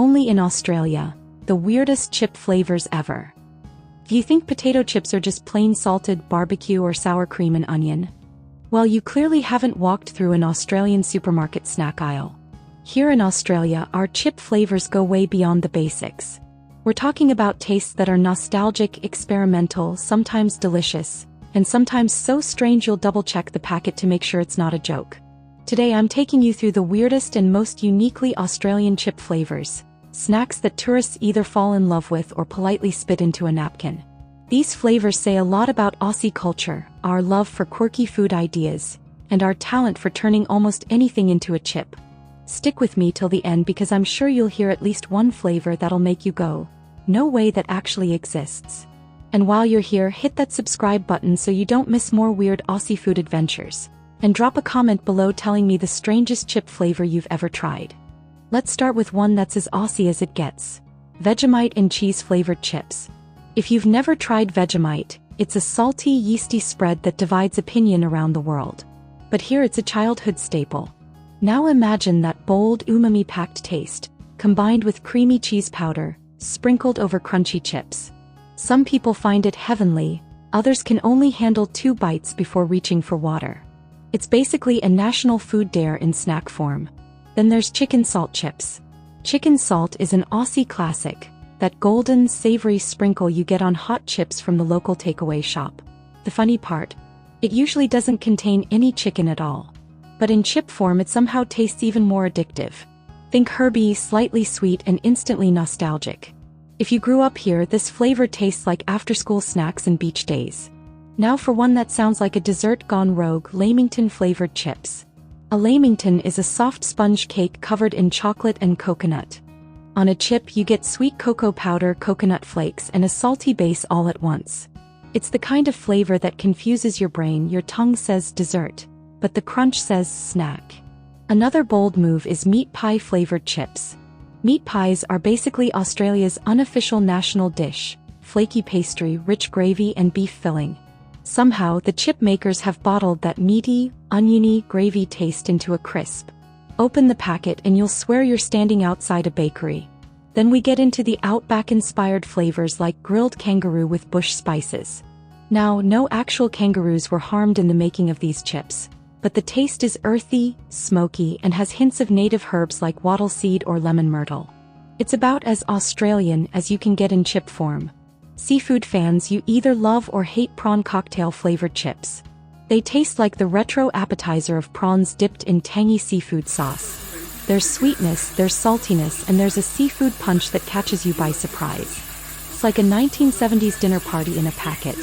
only in Australia, the weirdest chip flavors ever. Do you think potato chips are just plain salted barbecue or sour cream and onion? Well, you clearly haven't walked through an Australian supermarket snack aisle. Here in Australia, our chip flavors go way beyond the basics. We're talking about tastes that are nostalgic, experimental, sometimes delicious, and sometimes so strange you'll double-check the packet to make sure it's not a joke. Today I'm taking you through the weirdest and most uniquely Australian chip flavors, snacks that tourists either fall in love with or politely spit into a napkin. These flavors say a lot about Aussie culture, our love for quirky food ideas, and our talent for turning almost anything into a chip. Stick with me till the end because I'm sure you'll hear at least one flavor that'll make you go, "No way that actually exists." And while you're here, hit that subscribe button so you don't miss more weird Aussie food adventures. And drop a comment below telling me the strangest chip flavor you've ever tried. Let's start with one that's as Aussie as it gets. Vegemite and cheese-flavored chips. If you've never tried Vegemite, it's a salty, yeasty spread that divides opinion around the world. But here it's a childhood staple. Now imagine that bold, umami-packed taste, combined with creamy cheese powder, sprinkled over crunchy chips. Some people find it heavenly, others can only handle 2 bites before reaching for water. It's basically a national food dare in snack form. Then there's chicken salt chips. Chicken salt is an Aussie classic, that golden, savory sprinkle you get on hot chips from the local takeaway shop. The funny part? It usually doesn't contain any chicken at all. But in chip form it somehow tastes even more addictive. Think herby, slightly sweet and instantly nostalgic. If you grew up here, this flavor tastes like after-school snacks and beach days. Now for one that sounds like a dessert gone rogue, Lamington-flavored chips. A Lamington is a soft sponge cake covered in chocolate and coconut. On a chip you get sweet cocoa powder, coconut flakes and a salty base all at once. It's the kind of flavor that confuses your brain. Your tongue says dessert, but the crunch says snack. Another bold move is meat pie-flavored chips. Meat pies are basically Australia's unofficial national dish, flaky pastry, rich gravy and beef filling. Somehow, the chip makers have bottled that meaty, oniony gravy taste into a crisp. Open the packet and you'll swear you're standing outside a bakery. Then we get into the Outback-inspired flavors like grilled kangaroo with bush spices. Now, no actual kangaroos were harmed in the making of these chips, but the taste is earthy, smoky, and has hints of native herbs like wattle seed or lemon myrtle. It's about as Australian as you can get in chip form. Seafood fans, you either love or hate prawn cocktail-flavored chips. They taste like the retro appetizer of prawns dipped in tangy seafood sauce. There's sweetness, there's saltiness, and there's a seafood punch that catches you by surprise. It's like a 1970s dinner party in a packet.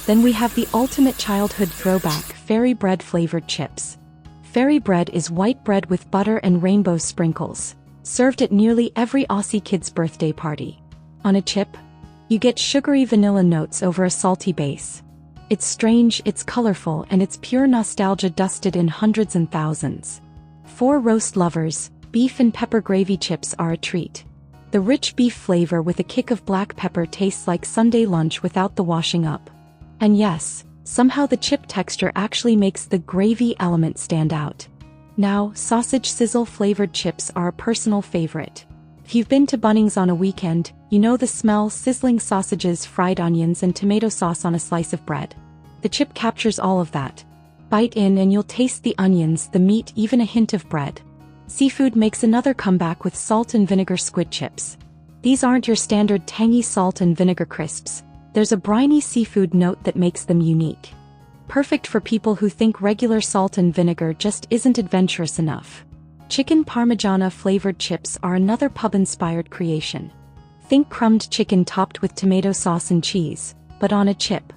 Then we have the ultimate childhood throwback, fairy bread-flavored chips. Fairy bread is white bread with butter and rainbow sprinkles, served at nearly every Aussie kid's birthday party. On a chip, you get sugary vanilla notes over a salty base. It's strange, it's colorful, and it's pure nostalgia dusted in hundreds and thousands. For roast lovers, beef and pepper gravy chips are a treat. The rich beef flavor with a kick of black pepper tastes like Sunday lunch without the washing up. And yes, somehow the chip texture actually makes the gravy element stand out. Now, sausage sizzle-flavored chips are a personal favorite. If you've been to Bunnings on a weekend, you know the smell: sizzling sausages, fried onions and tomato sauce on a slice of bread. The chip captures all of that. Bite in and you'll taste the onions, the meat, even a hint of bread. Seafood makes another comeback with salt and vinegar squid chips. These aren't your standard tangy salt and vinegar crisps. There's a briny seafood note that makes them unique. Perfect for people who think regular salt and vinegar just isn't adventurous enough. Chicken Parmigiana-flavored chips are another pub-inspired creation. Think crumbed chicken topped with tomato sauce and cheese, but on a chip.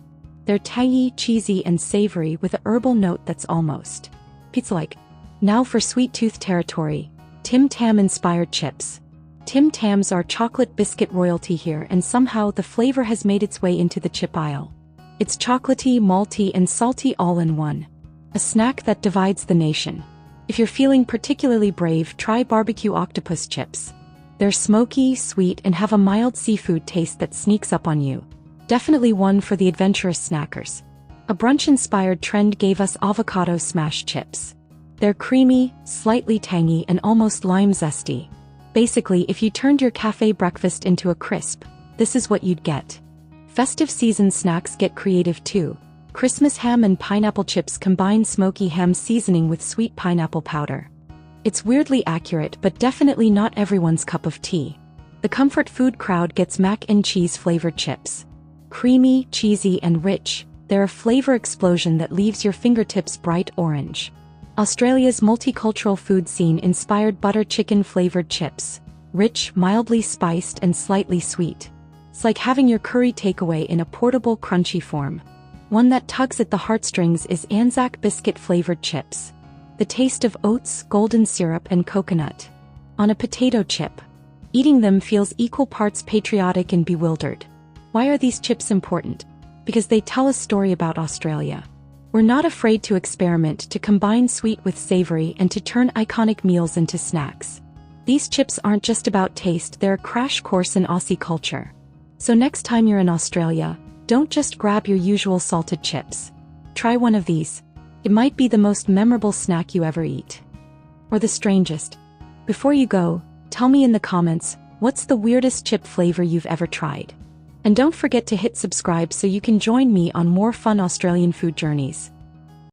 They're tangy, cheesy and savory with a herbal note that's almost pizza-like. Now for sweet tooth territory, Tim Tam-inspired chips. Tim Tams are chocolate biscuit royalty here, and somehow the flavor has made its way into the chip aisle. It's chocolatey, malty and salty all in one. A snack that divides the nation. If you're feeling particularly brave, try barbecue octopus chips. They're smoky, sweet, and have a mild seafood taste that sneaks up on you. Definitely one for the adventurous snackers. A brunch-inspired trend gave us avocado smash chips. They're creamy, slightly tangy, and almost lime zesty. Basically, if you turned your cafe breakfast into a crisp, this is what you'd get. Festive season snacks get creative too. Christmas ham and pineapple chips combine smoky ham seasoning with sweet pineapple powder. It's weirdly accurate but definitely not everyone's cup of tea. The comfort food crowd gets mac and cheese flavored chips. Creamy, cheesy, and rich, they're a flavor explosion that leaves your fingertips bright orange. Australia's multicultural food scene inspired butter chicken flavored chips. Rich, mildly spiced, and slightly sweet. It's like having your curry takeaway in a portable, crunchy form. One that tugs at the heartstrings is Anzac biscuit flavored chips. The taste of oats, golden syrup, and coconut. On a potato chip. Eating them feels equal parts patriotic and bewildered. Why are these chips important? Because they tell a story about Australia. We're not afraid to experiment, to combine sweet with savory, and to turn iconic meals into snacks. These chips aren't just about taste, they're a crash course in Aussie culture. So next time you're in Australia, don't just grab your usual salted chips. Try one of these. It might be the most memorable snack you ever eat. Or the strangest. Before you go, tell me in the comments, what's the weirdest chip flavor you've ever tried? And don't forget to hit subscribe so you can join me on more fun Australian food journeys.